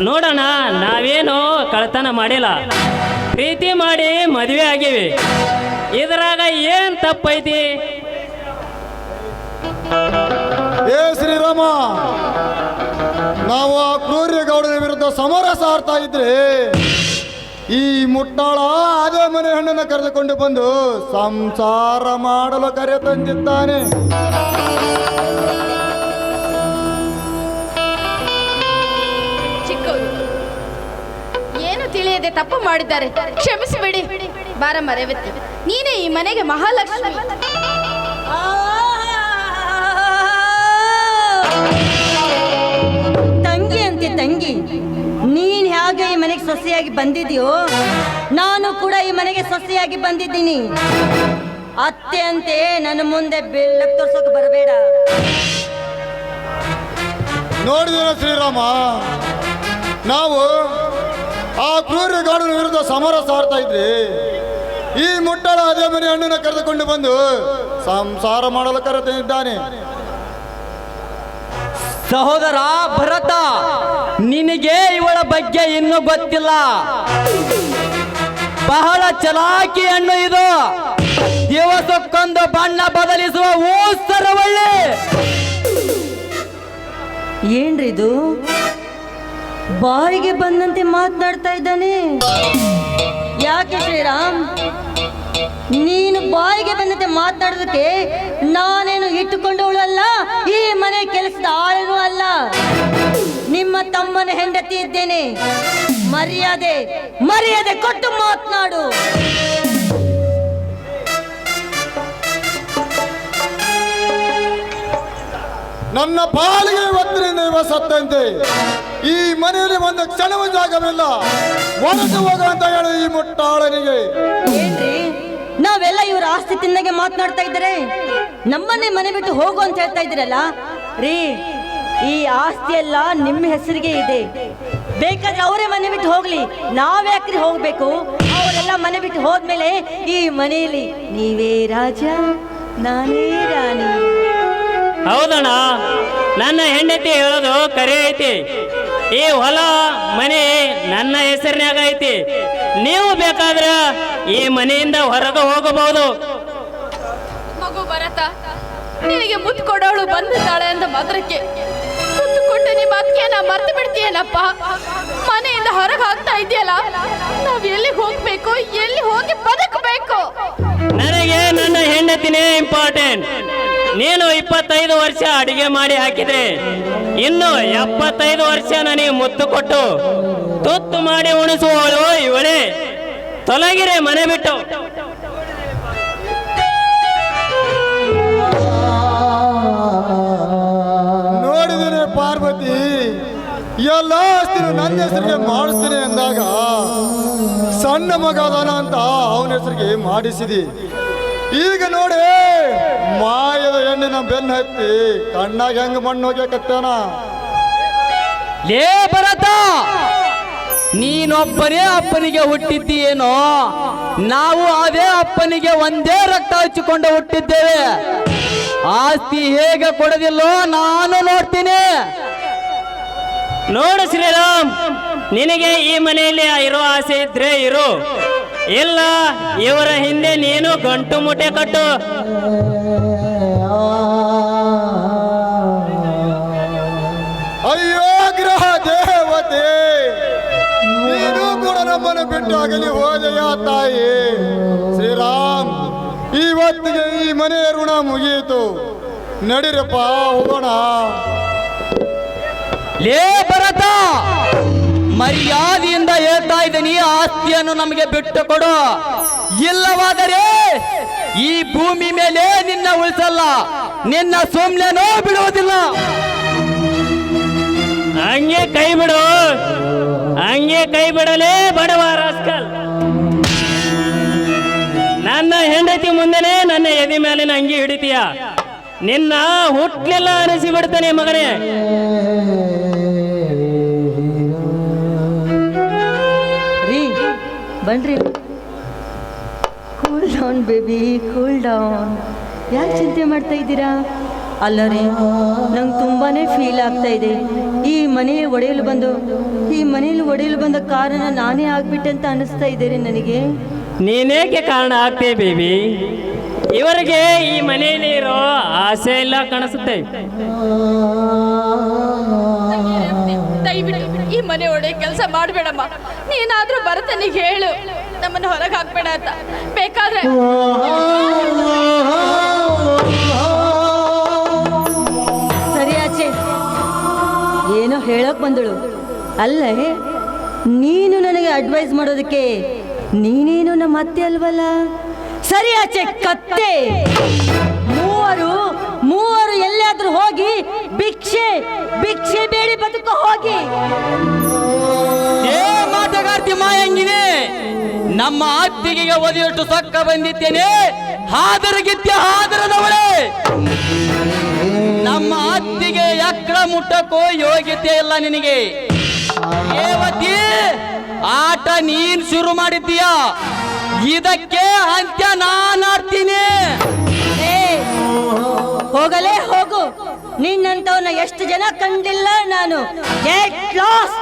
ನೋಡೋಣ, ನಾವೇನು ಕಳ್ತನ ಮಾಡಿಲ್ಲ, ಪ್ರೀತಿ ಮಾಡಿ ಮದುವೆ ಆಗಿವಿ. ಇದ್ರಾಗ ಏನ್ ತಪ್ಪೈತಿ? ಏ ಶ್ರೀರಾಮ, ನಾವು ಆ ಕ್ರೂರ್ಯ ಗೌಡನ ವಿರುದ್ಧ ಸಮರ ಸಾರ್ತಾ ಇದ್ರೆ ಈ ಮುಟ್ಟಾಳ ಅದೇ ಮನೆ ಹೆಣ್ಣನ್ನು ಕರೆದುಕೊಂಡು ಬಂದು ಸಂಸಾರ ಮಾಡಲು ಕರೆ ತಂದಿದ್ದಾನೆ. ಚಿಕ್ಕವರು ಏನು ತಿಳಿಯದೆ ತಪ್ಪು ಮಾಡಿದ್ದಾರೆ, ಕ್ಷಮಿಸಿಬಿಡಿ. ಬಾರಮ್ಮ ರೇವತಿ, ನೀನೇ ಈ ಮನೆಗೆ ಮಹಾಲಕ್ಷ್ಮಿ. ತಂಗಿ ಅಂತೆ ತಂಗಿ, ನೀನ್ ಹೇಗೆ ಈ ಮನೆಗೆ ಸೊಸೆಯಾಗಿ ಬಂದಿದ್ಯೋ ನಾನು ಕೂಡ ಈ ಮನೆಗೆ ಸೊಸೆಯಾಗಿ ಬಂದಿದ್ದೀನಿ. ಅತ್ತೆ ಅಂತೆ ನನ್ನ ಮುಂದೆ ಬೆಳ್ಳಕ್ ತೋರ್ಸೋಕೆ ಬರಬೇಡ. ನೋಡಿದ ಶ್ರೀರಾಮ, ನಾವು ಆ ಕ್ರೂರ್ಯ ಗೌಡನ ವಿರುದ್ಧ ಸಮರ ಸಾರ್ತಾ ಇದ್ರಿ ಈ ಮುಟ್ಟಾಳ ಅದೇ ಮನೆ ಹೆಣ್ಣನ್ನು ಕರೆದುಕೊಂಡು ಬಂದು ಸಂಸಾರ ಮಾಡಲು ಕರೆ ತಂದಿದ್ದಾನೆ. ಸಹೋದರ ಭರತ, ನಿನಗೆ ಇವಳ ಬಗ್ಗೆ ಇನ್ನೂ ಗೊತ್ತಿಲ್ಲ. ಬಹಳ ಚಲಾಕಿ ಹೆಣ್ಣು ಇದು. ದಿವಸಕ್ಕೊಂದು ಬಣ್ಣ ಬದಲಿಸುವ ಊಸರವಳ್ಳಿ. ಏನ್ರಿದು, ಬಾಯಿಗೆ ಬಂದಂತೆ ಮಾತನಾಡ್ತಾ ಇದ್ದಾನೆ? ಯಾಕೆ ಶ್ರೀರಾಮ್, ನೀನು ಬಾಯಿಗೆ ಬಂದಂತೆ ಮಾತನಾಡೋದಕ್ಕೆ ನಾನೇನು ಇಟ್ಟುಕೊಂಡವಳಲ್ಲ, ಈ ಮನೆ ಕೆಲಸದ ಆಳನೂ ಅಲ್ಲ. ನಿಮ್ಮ ತಮ್ಮನ ಹೆಂಡತಿ ಇದ್ದೇನೆ. ಮರ್ಯಾದೆ ಮರ್ಯಾದೆ ಕೊಟ್ಟು ಮಾತನಾಡು. ನನ್ನ ಪಾಲಿಗೆ ಇವತ್ತಿನಿಂದ ಇವ ಸತ್ತಂತೆ. ಈ ಮನೆಯಲ್ಲಿ ಒಂದು ಕ್ಷಣವ ಜಾಗವಿಲ್ಲ, ಹೊರಟು ಹೋಗ ಅಂತ ಹೇಳು ಈ ಮುಟ್ಟಾಳನಿಗೆ. ಏನ್ರಿ, ನಾವೆಲ್ಲ ಇವ್ರ ಆಸ್ತಿ ತಿನ್ನಗೆ ಮಾತನಾಡ್ತಾ ಇದ್ದಾರೆ, ನಮ್ಮನ್ನೇ ಮನೆ ಬಿಟ್ಟು ಹೋಗು ಅಂತ ಹೇಳ್ತಾ ಇದ್ದೀರಲ್ಲ ರೀ. ಈ ಆಸ್ತಿ ಎಲ್ಲ ನಿಮ್ಮ ಹೆಸರಿಗೆ ಇದೆ. ಬೇಕಾದ್ರೆ ಅವರೇ ಮನೆ ಬಿಟ್ಟು ಹೋಗ್ಲಿ, ನಾವ್ಯಾಕ್ರಿ ಹೋಗ್ಬೇಕು? ಅವರೆಲ್ಲ ಮನೆ ಬಿಟ್ಟು ಹೋದ್ಮೇಲೆ ಈ ಮನೆಯಲ್ಲಿ ನೀವೇ ರಾಜ, ನಾನೇ ರಾಣಿ. ಹೌದಣ್ಣ, ನನ್ನ ಹೆಂಡತಿ ಹೇಳೋದು ಕರೆ ಐತಿ. ಈ ಹೊಲ ಮನೆ ನನ್ನ ಹೆಸರಿನಾಗ ಐತಿ. ನೀವು ಬೇಕಾದ್ರೆ ಈ ಮನೆಯಿಂದ ಹೊರಗೆ ಹೋಗಬಹುದು. ಮಗು ಭರತ, ನಿನಗೆ ಮುತ್ತು ಕೊಡೋಳು ಬಂದಿದ್ದಾಳೆ ಅಂತ ಮಾತ್ರಕ್ಕೆ ಮುತ್ತು ಕೊಟ್ಟು ನಿಮ್ಮ ಅತ್ತಿಗೆನ ಮರ್ತು ಬಿಡ್ತೀಯನಪ್ಪ. ಮನೆಯಿಂದ ಹೊರಗೆ ಹಾಕ್ತಾ ಇದೆಯಲ್ಲ, ನಾವ್ ಎಲ್ಲಿ ಹೋಗ್ಬೇಕು, ಎಲ್ಲಿ ಹೋಗಿ ಬದುಕಬೇಕು? ನನಗೆ ನನ್ನ ಹೆಂಡತಿನೇ ಇಂಪಾರ್ಟೆಂಟ್. ನೀನು 25 ವರ್ಷ ಅಡಿಗೆ ಮಾಡಿ ಹಾಕಿದ್ರೆ ಇನ್ನು 75 ವರ್ಷ ನನಗೆ ಮುತ್ತು ಕೊಟ್ಟು ತುತ್ತು ಮಾಡಿ ಉಣಿಸುವವಳು ಇವಳೇ. ತೊಲಗಿರೆ ಮನೆ ಬಿಟ್ಟು. ನೋಡಿದರೆ ಪಾರ್ವತಿ, ಎಲ್ಲ ಆಸ್ತಿನ ನನ್ನ ಹೆಸರಿಗೆ ಮಾಡಿಸ್ತೀನಿ ಅಂದಾಗ ಸಣ್ಣ ಮಗ ಅದಾನ ಅಂತ ಅವನ ಹೆಸರಿಗೆ ಮಾಡಿಸಿದಿ. ಈಗ ನೋಡಿ ಮಾಯದ ಹೆಣ್ಣಿನ ಬೆನ್ನ ಹತ್ತಿ ಕಣ್ಣಾಗ ಹೆಂಗ ಮಣ್ಣು ಹೋಗ್ಯಾಕತ್ತಾನ. ಲೇ ಭರತ, ನೀನೊಬ್ಬನೇ ಅಪ್ಪನಿಗೆ ಹುಟ್ಟಿದ್ದೀಯೇನೋ? ನಾವು ಅದೇ ಅಪ್ಪನಿಗೆ ಒಂದೇ ರಕ್ತ ಹಚ್ಚಿಕೊಂಡು ಹುಟ್ಟಿದ್ದೇವೆ. ಆಸ್ತಿ ಹೇಗೆ ಕೊಡೋದಿಲ್ಲೋ ನಾನು ನೋಡ್ತೀನಿ. ನೋಡು ಶ್ರೀರಾಮ್, ನಿನಗೆ ಈ ಮನೆಯಲ್ಲಿ ಇರೋ ಆಸೆ ಇದ್ರೆ ಇರು, ಇಲ್ಲ ಇವರ ಹಿಂದೆ ನೀನು ಗಂಟು ಮುಟ್ಟೆ ಕಟ್ಟು. ಅಯ್ಯೋ ಗ್ರಹ ದೇವತೆ, ನೀನು ಕೂಡ ನಮ್ಮನ್ನು ಬಿಟ್ಟು ಆಗಲಿ ಹೋದೆಯಾ ತಾಯಿ. ಶ್ರೀರಾಮ್, ಇವತ್ತಿಗೆ ಈ ಮನೆಯ ಋಣ ಮುಗಿಯಿತು. ನಡಿರಪ್ಪ, ಹೋಗೋಣ. ಲೇ ಭರತ, ಮರ್ಯಾದೆಯಿಂದ ಹೇಳ್ತಾ ಇದ್ದೀನಿ, ಆಸ್ತಿಯನ್ನು ನಮಗೆ ಬಿಟ್ಟು ಕೊಡು. ಇಲ್ಲವಾದರೆ ಈ ಭೂಮಿ ಮೇಲೆ ನಿನ್ನ ಉಳಿಸಲ್ಲ, ನಿನ್ನ ಸುಮ್ನೆನೋ ಬಿಡುವುದಿಲ್ಲ. ಹಂಗೆ ಕೈ ಬಿಡು, ಹಂಗೆ ಕೈ ಬಿಡಲೇ ಬಡವ ರಾಸ್ಕಲ್. ನನ್ನ ಹೆಂಡತಿ ಮುಂದೆನೆ ನನ್ನ ಎದೆ ಮೇಲಿನ ಅಂಗಿ ಹಿಡಿತೀಯ? ನಿನ್ನ ಹುಟ್ಲಿಲ್ಲ ಅನಿಸಿ ಬಿಡ್ತಾನೆ ಮಗನೇ. ರೀ ಬನ್ರಿ. Cool down baby, cool down. ಯಾಕೆ ಚಿಂತೆ ಮಾಡ್ತಾ ಇದ್ದೀರಾ? ಅಲ್ಲ ರೀ, ನಂಗೆ ತುಂಬಾನೇ ಫೀಲ್ ಆಗ್ತಾ ಇದೆ. ಈ ಮನೆಯಲ್ಲಿ ಒಡೆಯಲು ಬಂದ ಕಾರಣ ನಾನೇ ಆಗ್ಬಿಟ್ಟೆ ಅಂತ ಅನಿಸ್ತಾ ಇದೆ ರೀ ನನಗೆ. ನೀನೇಕೆ ಕಾರಣ ಆಗ್ತೇ ಬೇಬಿ? ಇವರಿಗೆ ಈ ಮನೆಯಲ್ಲಿ ಇರೋ ಆಸೆ ಎಲ್ಲ ಕಾಣಿಸುತ್ತೆ. ದಯವಿಟ್ಟು ಈ ಮನೆ ಒಡೆ ಕೆಲಸ ಮಾಡಬೇಡಮ್ಮ. ನೀನಾದ್ರೂ ಭರತನಿಗೆ ಹೇಳು ನಮ್ಮನ್ನು ಹೊರಗೆ ಹಾಕ್ಬೇಡ ಅಂತ. ಬೇಕಾದ್ರೆ ಸರಿ ಆಚೆ ಏನೋ ಹೇಳೋಕ್ ಬಂದಳು. ಅಲ್ಲೇ ನೀನು ನನಗೆ ಅಡ್ವೈಸ್ ಮಾಡೋದಕ್ಕೆ ನೀನೇನು ನಮ್ಮ ಅತ್ತೆ ಅಲ್ವಲ್ಲ? ಸರಿ ಆಚೆ ಕತ್ತೆ. ಮೂವರು ಎಲ್ಲಾದ್ರೂ ಹೋಗಿ ಭಿಕ್ಷೆ ಬೇಡಿ ಬದುಕ ಹೋಗಿ. ಏ ಮಾಟಗಾರ್ತಿ ಮಾಯಂಗಿನಿ, ನಮ್ಮ ಅತ್ತಿಗೆಗೆ ಒದೆಯಷ್ಟು ಸೊಕ್ಕ ಬಂದಿದ್ದೇನೆ. ಹಾದರದವಳೆ ನಮ್ಮ ಅತ್ತಿಗೆ ಎಕ್ಕಡ ಮುಟ್ಟಕ್ಕೋ ಯೋಗ್ಯತೆ ಇಲ್ಲ ನಿನಗೆ. ಏವತಿ, ಆಟ ನೀನ್ ಶುರು ಮಾಡಿದ್ದೀಯ, ಇದಕ್ಕೆ ಅಂತ್ಯ ನಾನಾಡ್ತೀನಿ. ಹೋಗಲೇ ಹೋಗು. ನಿನ್ನಂತವನ್ನ ಎಷ್ಟು ಜನ ಕಂಡಿಲ್ಲ ನಾನು. Get lost.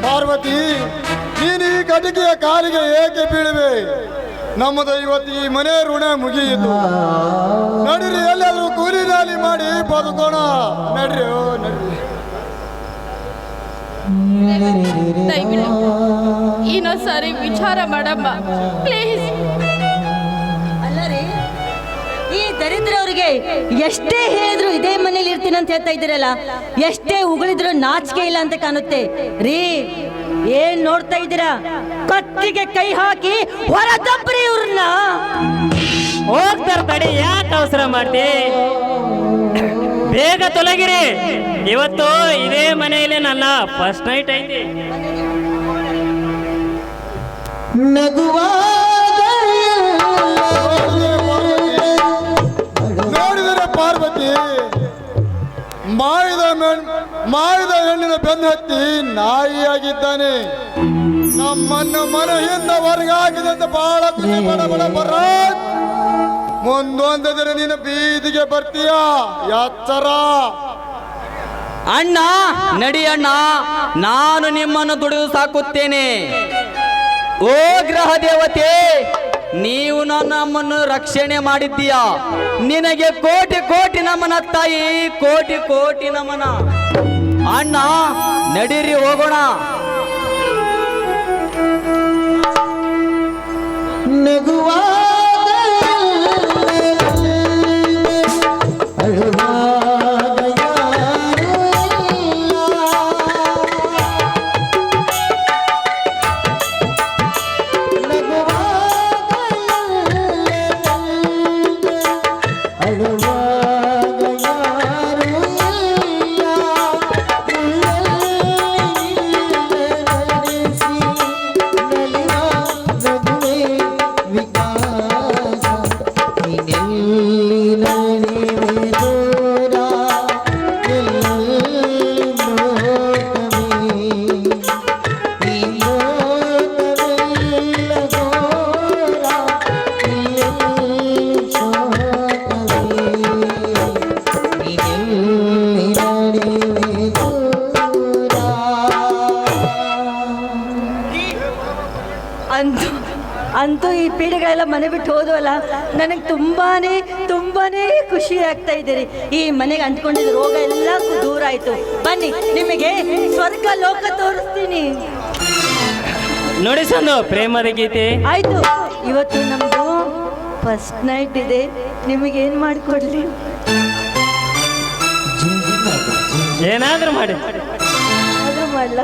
ಪಾರ್ವತಿ, ನೀನು ಈ ಕಟಿಕೆಯ ಕಾಲಿಗೆ ಏಕೆ ಬೀಳುವೆ? ನಮ್ಮದು ಇವತ್ತು ಈ ಮನೆ ಋಣ ಮುಗಿಯಿತು. ನಡಿರಿ, ಎಲ್ಲಾದ್ರೂ ಕೂಲಿ ನಾಲಿ ಮಾಡಿ ಬದುಕೋಣ. ನಡ್ರಿ, ನಡ್ರಿ. ದಯವಿಟ್ಟು ಇನ್ನೊಂದು ಸಾರಿ ವಿಚಾರ ಮಾಡಮ್ಮ ಪ್ಲೀಸ್. ಅಲ್ಲರಿ, ಈ ದರಿದ್ರವ್ರಿಗೆ ಎಷ್ಟೇ ಹೇಳಿದ್ರು ಇದೇ ಮನೇಲಿ ಇರ್ತೀನಿ ಅಂತ ಹೇಳ್ತಾ ಇದ್ದೀರಲ್ಲ, ಎಷ್ಟೇ ಉಗಳಿದ್ರು ನಾಚಿಕೆ ಇಲ್ಲ ಅಂತ ಕಾಣುತ್ತೆ ರೀ. ಏನ್ ನೋಡ್ತಾ ಇದ್ದೀರಾ? ಕತ್ತಿಗೆ ಕೈ ಹಾಕಿ ಹೊರದಬ್ರಿ ಇವ್ರನ್ನ. ಹೋಗ್ತಾರ ತಡಿ, ಯಾಕೆ ಅವಸರ ಮಾಡ್ತಿ? ಬೇಗ ತೊಲಗಿರಿ. ಇವತ್ತು ಇದೇ ಮನೆಯಲ್ಲಿ ನನ್ನ ಫಸ್ಟ್ ನೈಟ್ ಐತಿ. ನೋಡಿದರೆ ಪಾರ್ವತಿ, ಮಾಯದ ಹೆಣ್ಣಿನ ಬೆನ್ನು ಹತ್ತಿ ನಾಯಿಯಾಗಿದ್ದಾನೆ. ನಮ್ಮನ್ನು ಮನೆಯಿಂದ ಹೊರಗಾಕಿದಂತ ಬಹಳ ಖುಷಿ ಪಡ ಬರಾತ್. ಮುಂದೊಂದು ದಿನ ನೀನು ಬೀದಿಗೆ ಬರ್ತೀಯ, ಎಚ್ಚರ. ಅಣ್ಣ ನಡಿ ಅಣ್ಣ, ನಾನು ನಿಮ್ಮನ್ನು ದುಡಿದು ಸಾಕುತ್ತೇನೆ. ಓ ಗ್ರಹ ದೇವತೆ, ನೀವು ನಮ್ಮನ್ನು ರಕ್ಷಣೆ ಮಾಡಿದ್ದೀಯ. ನಿನಗೆ ಕೋಟಿ ಕೋಟಿ ನಮನ ತಾಯಿ, ಕೋಟಿ ಕೋಟಿ ನಮನ. ಅಣ್ಣ ನಡೀರಿ, ಹೋಗೋಣ. ಅಂತೂ ಈ ಪೀಡೆಗಳೆಲ್ಲ ಮನೆ ಬಿಟ್ಟು ಹೋದ್ವಲ್ಲ, ನನಗೆ ತುಂಬಾನೇ ಖುಷಿ ಆಗ್ತಾ ಇದ್ದೀರಿ. ಈ ಮನೆಗೆ ಅಂಟ್ಕೊಂಡಿದ್ದ ರೋಗ ಎಲ್ಲ ದೂರ ಆಯ್ತು. ಬನ್ನಿ, ನಿಮಗೆ ಸ್ವರ್ಗ ಲೋಕ ತೋರಿಸ್ತೀನಿ. ನೋಡಿ ಸಂದು, ಪ್ರೇಮದ ಗೀತೆ ಆಯ್ತು. ಇವತ್ತು ನಮ್ದು ಫಸ್ಟ್ ನೈಟ್ ಇದೆ. ನಿಮಗೇನು ಮಾಡಿಕೊಡ್ಲಿ? ಏನಾದ್ರೂ ಮಾಡಿ. ಆದ್ರೂ ಮಾಡಲ?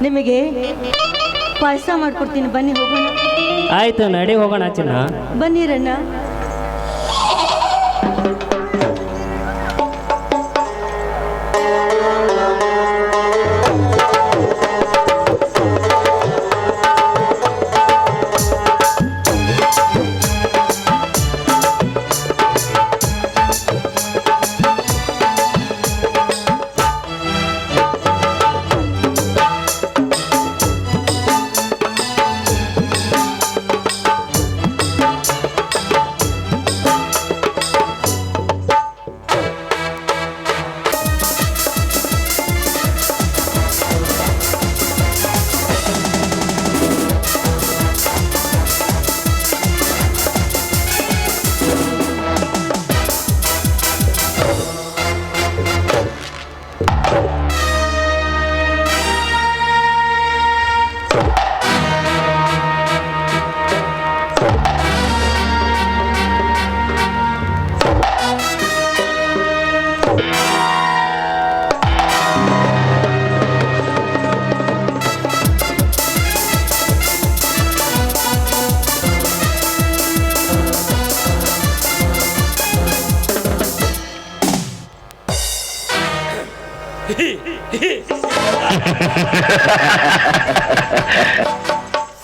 ನಿಮಗೆ ಪಾಯಸ ಮಾಡ್ಕೊಡ್ತೀನಿ, ಬನ್ನಿ ಹೋಗೋಣ. ಆಯ್ತು, ನಡಿ ಹೋಗೋಣ ಚಿನ್ನ. ಬನ್ನಿರಣ್ಣ.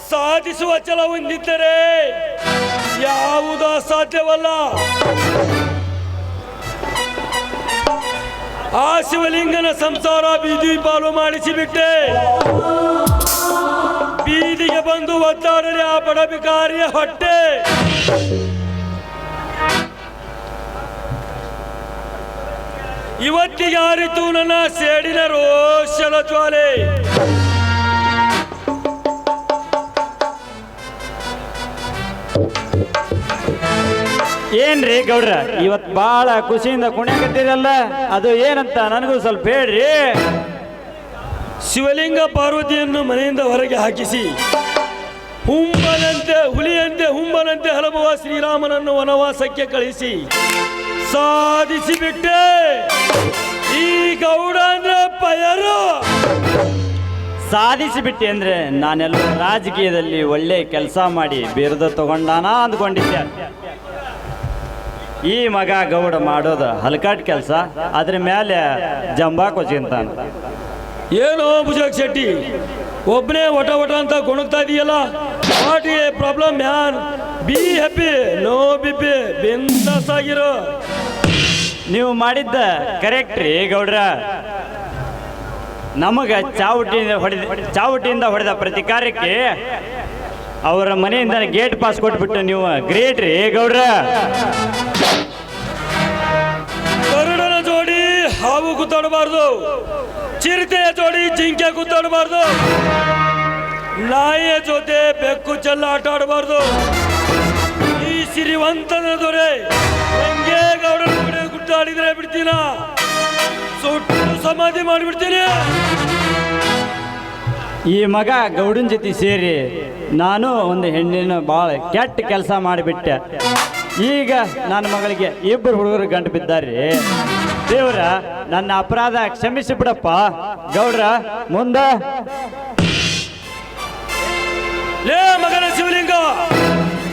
ಸಾಧಿಸುವ ಛಲ ಹೊಂದಿದ್ದರೆ ಯಾವುದೂ ಅಸಾಧ್ಯವಲ್ಲ. ಆ ಶಿವಲಿಂಗನ ಸಂಸಾರ ಬೀದಿ ಪಾಲು ಮಾಡಿಸಿಬಿಟ್ಟೆ. ಬೀದಿಗೆ ಬಂದು ಒದ್ದಾಡಲಿ ಆ ಬಡ ಬಿಕಾರಿಯ ಹೊಟ್ಟೆ. ಇವತ್ತಿಗೆ ಆರಿತು ನನ್ನ ಸೇಡಿನ ರೋಷದ ಜ್ವಾಲೆ. ಏನ್ರಿ ಗೌಡ್ರ, ಇವತ್ ಬಾಳ ಖುಷಿಯಿಂದ ಕುಣಿಯಾಕತ್ತೀರಲ್ಲ, ಅದು ಏನಂತ ನನಗೂ ಸ್ವಲ್ಪ ಹೇಳ್ರಿ. ಶಿವಲಿಂಗ ಪಾರ್ವತಿಯನ್ನು ಮನೆಯಿಂದ ಹೊರಗೆ ಹಾಕಿಸಿ ಹುಲಿಯಂತೆ ಹುಂಬನಂತೆ ಹಲಬುವ ಶ್ರೀರಾಮನನ್ನು ವನವಾಸಕ್ಕೆ ಕಳಿಸಿ ಸಾಧಿಸಿಬಿಟ್ಟೆ. ಈ ಗೌಡ ಅಂದ್ರೆ ಪಯರು. ಸಾಧಿಸಿಬಿಟ್ಟೆ ಅಂದ್ರೆ ನಾನೆಲ್ಲ ರಾಜಕೀಯದಲ್ಲಿ ಒಳ್ಳೆ ಕೆಲಸ ಮಾಡಿ ಬಿರುದು ತಗೊಂಡಾನ ಅಂದ್ಕೊಂಡಿದ್ದೆ. ಈ ಮಗ ಗೌಡ ಮಾಡೋದು ಹಲಕಾಟ್ ಕೆಲಸ, ಅದ್ರ ಮೇಲೆ ಜಂಬಾ ಕೊಚ್ಚಿಂತಾನ. ಏನೋ ಭುಜಕ್ ಶೆಟ್ಟಿ, ಒಬ್ಬನೇ ಒಟ ಒಟ ಅಂತ ಗೊಣಗ್ತಾ ಇದೆಯಲ್ಲ. What a problem man, be happy, no BP, ಬಿಂದಾಸ್ ಆಗಿರೋ. ನೀವು ಮಾಡಿದ್ದ ಕರೆಕ್ಟ್ ರೀ ಗೌಡ್ರ. ನಮಗ ಚಾವುಟಿಯಿಂದ ಹೊಡೆದ ಪ್ರತಿಕಾರಕ್ಕೆ ಅವರ ಮನೆಯಿಂದ ಗೇಟ್ ಪಾಸ್ ಕೊಟ್ಬಿಟ್ಟು ನೀವು ಗ್ರೇಟ್ ರೀ ಗೌಡ್ರ. ಗರುಡನ ಜೋಡಿ ಹಾವು ಗುತ್ತಾಡಬಾರ್ದು, ಚಿರತೆಯ ಜೋಡಿ ಜಿಂಕೆ ಗುತ್ತಾಡಬಾರ್ದು, ನಾಯಿಯ ಜೊತೆ ಬೆಕ್ಕು ಚೆಲ್ಲ ಆಟ ಆಡಬಾರ್ದು. ಈ ಸಿರಿವಂತನ ದೊರೆ ಹೆಂಗೆ ಗೌಡನ ಕಡೆ ಗುಟ್ಟಾಡಿದ್ರೆ ಬಿಡ್ತೀನ, ಸುಟ್ಟು ಸಮಾಧಿ ಮಾಡಿಬಿಡ್ತೀನಿ. ಈ ಮಗ ಗೌಡನ ಜೊತೆ ಸೇರಿ ನಾನು ಒಂದು ಹೆಣ್ಣಿನ ಭಾಳ ಕೆಟ್ಟ ಕೆಲಸ ಮಾಡಿಬಿಟ್ಟೆ. ಈಗ ನನ್ನ ಮಗಳಿಗೆ ಇಬ್ಬರು ಹುಡುಗರು ಗಂಟು ಬಿದ್ದಾರೆ. ದೇವ್ರ ನನ್ನ ಅಪರಾಧ ಕ್ಷಮಿಸಿ ಬಿಡಪ್ಪ ಗೌಡ್ರ. ಮುಂದ ಲೇ ಮಗನ ಶಿವಲಿಂಗ,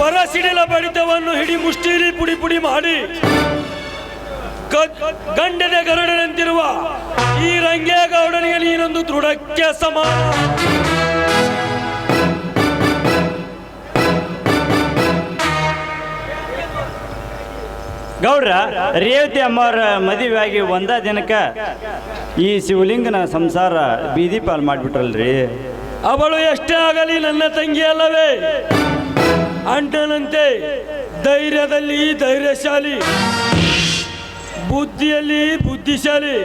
ಬರ ಸಿಡಿಲ ಬಡಿತವನ್ನು ಹಿಡಿ ಮುಷ್ಟಿಲಿ ಪುಡಿ ಪುಡಿ ಮಾಡಿ ಗಂಡನ ಗರುಡನಂತಿರುವ ಈ ರಂಗೇಗೌಡನಿಗೆ ನೀನೊಂದು ದೃಢಕ್ಕೆ ಸಮಾನ. ಗೌಡ್ರ, ರೇವತಿ ಅಮ್ಮವ್ರ ಮದುವೆಯಾಗಿ ಒಂದ ದಿನಕ್ಕೆ ಈ ಶಿವಲಿಂಗನ ಸಂಸಾರ ಬೀದಿ ಪಾಲ್ ಮಾಡಿಬಿಟ್ರಲ್ರಿ. ಅವಳು ಎಷ್ಟೇ ಆಗಲಿ ನನ್ನ ತಂಗಿ ಅಲ್ಲವೇ? ಅಣ್ಣನಂತೆ ಧೈರ್ಯದಲ್ಲಿ ಧೈರ್ಯಶಾಲಿ, ಬುದ್ಧಿಯಲ್ಲಿ ಬುದ್ಧಿಶಾಲಿ.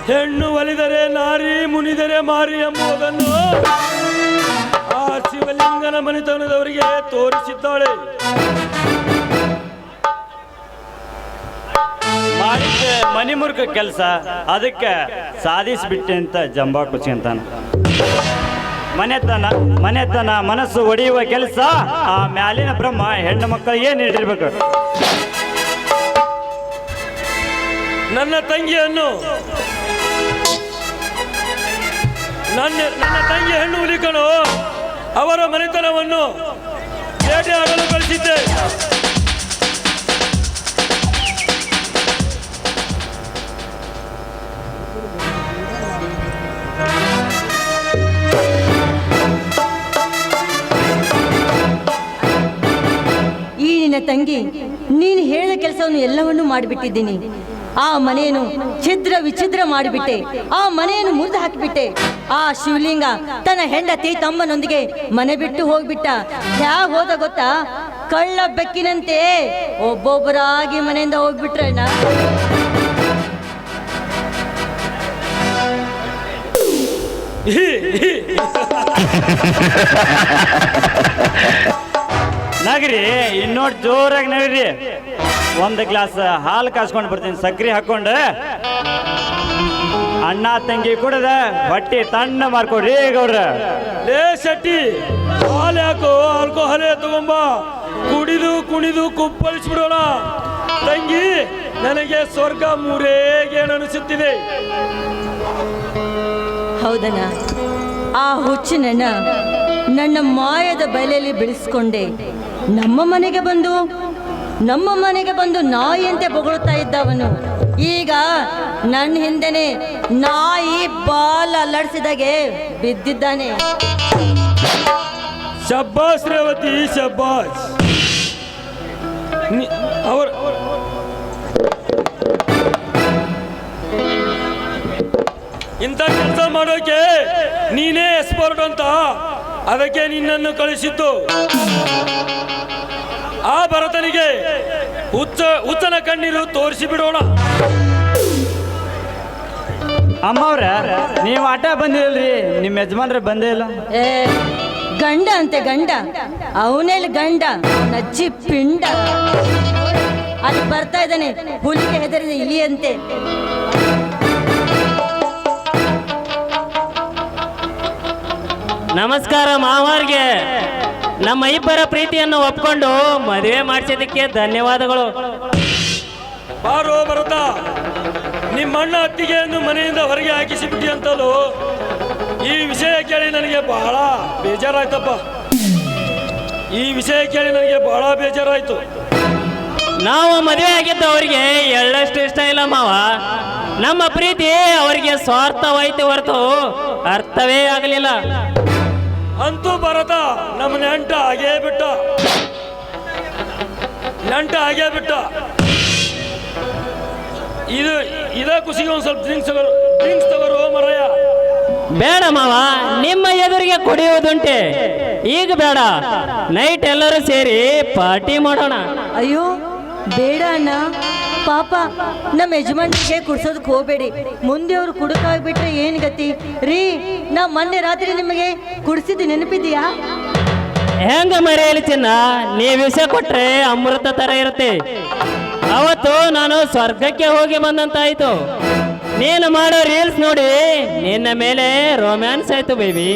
ಹೆಣ್ಣು ಒಲಿದರೆ ನಾರಿ, ಮುನಿದರೆ ಮಾರಿ ಎಂಬುದನ್ನು ಆ ಶಿವಲಿಂಗನ ಮನೆತನದವರಿಗೆ ತೋರಿಸಿದ್ದಾಳೆ. ಮಾಡಿದ್ದ ಮನಿ ಮುರುಕ ಕೆಲಸ, ಅದಕ್ಕೆ ಸಾಧಿಸಿಬಿಟ್ಟೆ ಅಂತ ಜಂಬಾ ಕುಚಿ ಅಂತಾನ. ಮನೆತನ ಮನಸ್ಸು ಒಡೆಯುವ ಕೆಲಸ ಆ ಮ್ಯಾಲಿನ ಬ್ರಹ್ಮ ಹೆಣ್ಣು ಮಕ್ಕಳಿಗೆ ನೀಡಿರ್ಬೇಕು. ನನ್ನ ತಂಗಿಯನ್ನು ನನ್ನ ತಂಗಿ ಹೆಣ್ಣು ಹುಲಿಕನು ಅವರ ಮನೆತನವನ್ನು ಬೇಟೆ ಆಡಲು ಕಳಿಸಿದ್ದೆ. ಈ ನಿನ್ನ ತಂಗಿ ನೀನು ಹೇಳಿದ ಕೆಲಸವನ್ನು ಎಲ್ಲವನ್ನೂ ಮಾಡಿಬಿಟ್ಟಿದ್ದೀನಿ. ಆ ಮನೆಯನ್ನು ಛಿದ್ರ ವಿಚ್ಛಿದ್ರ ಮಾಡಿಬಿಟ್ಟೆ, ಆ ಮನೆಯನ್ನು ಮುರಿದು ಹಾಕಿಬಿಟ್ಟೆ. ಆ ಶಿವಲಿಂಗ ತನ್ನ ಹೆಂಡತಿ ತಮ್ಮನೊಂದಿಗೆ ಮನೆ ಬಿಟ್ಟು ಹೋಗ್ಬಿಟ್ಟ. ಹ್ಯಾಗ ಹೋದ ಗೊತ್ತಾ? ಕಳ್ಳ ಬೆಕ್ಕಿನಂತೆ ಒಬ್ಬೊಬ್ಬರಾಗಿ ಮನೆಯಿಂದ ಹೋಗ್ಬಿಟ್ರಣ್ಣ. ನಗ್ರಿ ಇನ್ನೋಡ್ ಜೋರಾಗಿ ನಗ್ರಿ. ಒಂದು ಗ್ಲಾಸ್ ಹಾಲು ಕಾಸ್ಕೊಂಡು ಬರ್ತೀನಿ, ಸಕ್ರೆ ಹಾಕೊಂಡು. ಅಣ್ಣ ತಂಗಿ ಕುಡದ ಹೊಟ್ಟಿ ತಣ್ಣ ಮಾಡ್ಕೊಡ್ರಿ ಗೌಡ್ರ. ಲೇ ಶೆಟ್ಟಿ, ಹಾಲು ಯಾಕೋ ಆಲ್ಕೋಹಾಲೇ ತಗೊಂಬ, ಕುಡಿದು ಕುಣಿದು ಕುಪ್ಪಳಿಸ್ಬಿಡೋಣ. ತಂಗಿ, ನನಗೆ ಸ್ವರ್ಗ ಮೂರೇಗೇನು ಅನಿಸುತ್ತಿದೆ. ಹೌದಣ್ಣ, ಆ ಹುಚ್ಚಿನಣ್ಣ ನನ್ನ ಮಾಯದ ಬಲೆಯಲ್ಲಿ ಬಿಡಿಸ್ಕೊಂಡೆ ನಮ್ಮ ಮನೆಗೆ ಬಂದು ನಾಯಿಯಂತೆ ಬೊಗಳುತ್ತಾ ಇದ್ದವನು ಈಗ ನನ್ನ ಹಿಂದೆನೆ ನಾಯಿ ಬಾಲ ಅಲ್ಲಾಡಿಸಿದಾಗೆ ಬಿದ್ದಿದ್ದಾನೆ. ಶಬ್ಬಾಸ್ ರೇವತಿ, ಶಬ್ಬಾಸ್. ಇಂಥ ಕೆಲಸ ಮಾಡೋಕೆ ನೀನೇ ಎಕ್ಸ್ಪರ್ಟ್ ಅಂತ ಅದಕ್ಕೆ ನಿನ್ನನ್ನು ಕಳಿಸಿದ್ದು. ಆ ಭರತನಿಗೆ ಹುಚ್ಚನ ಕಣ್ಣೀರು ತೋರಿಸಿ ಬಿಡೋಣ. ಅಮ್ಮವ್ರ ನೀವು ಆಟ ಬಂದಿರಲ್ರಿ, ನಿಮ್ಮ ಯಜಮಾನ್ರೆ ಬಂದೇ ಇಲ್ಲ. ಏ ಗಂಡ ಅಂತೆ ಗಂಡ, ಅವನೇಲಿ ಗಂಡ ನಜ್ಜಿ ಪಿಂಡ. ಅಲ್ಲಿ ಬರ್ತಾ ಇದ್ದಾನೆ ಹುಲಿಗೆ ಹೆದರಿದ ಇಲಿಯಂತೆ. ನಮಸ್ಕಾರ ಮಾವಾರ್ಗೆ. ನಮ್ಮ ಇಬ್ಬರ ಪ್ರೀತಿಯನ್ನು ಒಪ್ಕೊಂಡು ಮದುವೆ ಮಾಡಿಸಿದ್ದಕ್ಕೆ ಧನ್ಯವಾದಗಳು. ಬಾರೋ ಭರತ, ನಿಮ್ಮಣ್ಣ ಅತ್ತಿಗೆಯನ್ನು ಮನೆಯಿಂದ ಹೊರಗೆ ಹಾಕಿಸಿಬಿಟ್ಟಿ ಅಂತಲೂ ಈ ವಿಷಯ ಕೇಳಿ ನನಗೆ ಬಹಳ ಬೇಜಾರಾಯ್ತಪ್ಪ. ಈ ವಿಷಯ ಕೇಳಿ ನನಗೆ ಬಹಳ ಬೇಜಾರಾಯ್ತು. ನಾವು ಮದುವೆ ಆಗಿದ್ದ ಅವರಿಗೆ ಎಳ್ಳಷ್ಟು ಇಷ್ಟ ಇಲ್ಲ ಮಾವ. ನಮ್ಮ ಪ್ರೀತಿ ಅವರಿಗೆ ಸ್ವಾರ್ಥವಾಯ್ತು ಹೊರತು ಅರ್ಥವೇ ಆಗಲಿಲ್ಲ. ಅಂತೂ ಭರತ ನಮ್ಮ ನೆಂಟ ಆಗೇ ಬಿಟ್ಟ. ಇದ ಖುಷಿಗೆ ಒಂದು ಸ್ವಲ್ಪ ಡ್ರಿಂಕ್ಸ್ ತಗೋರು ಮರಯ್ಯ. ಬೇಡ ಮಾವ, ನಿಮ್ಮ ಎದುರಿಗೆ ಕುಡಿಯುವುದುಂಟೆ. ಈಗ ಬೇಡ, ನೈಟ್ ಎಲ್ಲರೂ ಸೇರಿ ಪಾರ್ಟಿ ಮಾಡೋಣ. ಅಯ್ಯೋ ಬೇಡ ಅಣ್ಣ, ಪಾಪ ನಮ್ಮ ಯಜಮಾನ್ರಿಗೆ ಕುಡ್ಸೋದಕ್ಕೆ ಹೋಗಬೇಡಿ. ಮುಂದೆ ಅವರು ಕುಡುಕಾಗ್ಬಿಟ್ರೆ ಏನು ಗತಿ ರೀ? ನಾ ಮೊನ್ನೆ ರಾತ್ರಿ ನಿಮಗೆ ಕುಡಿಸಿದ್ದು ನೆನಪಿದೆಯಾ? ಹೆಂಗ ಮರೆಯಲಿ ಚಿನ್ನ, ನೀ ವಿಷ ಕೊಟ್ರೆ ಅಮೃತ ತರ ಇರುತ್ತೆ. ಅವತ್ತು ನಾನು ಸ್ವರ್ಗಕ್ಕೆ ಹೋಗಿ ಬಂದಂತಾಯ್ತು. ನೀನು ಮಾಡೋ ರೀಲ್ಸ್ ನೋಡಿ ನಿನ್ನ ಮೇಲೆ ರೊಮ್ಯಾನ್ಸ್ ಆಯ್ತು ಬೇಬಿ.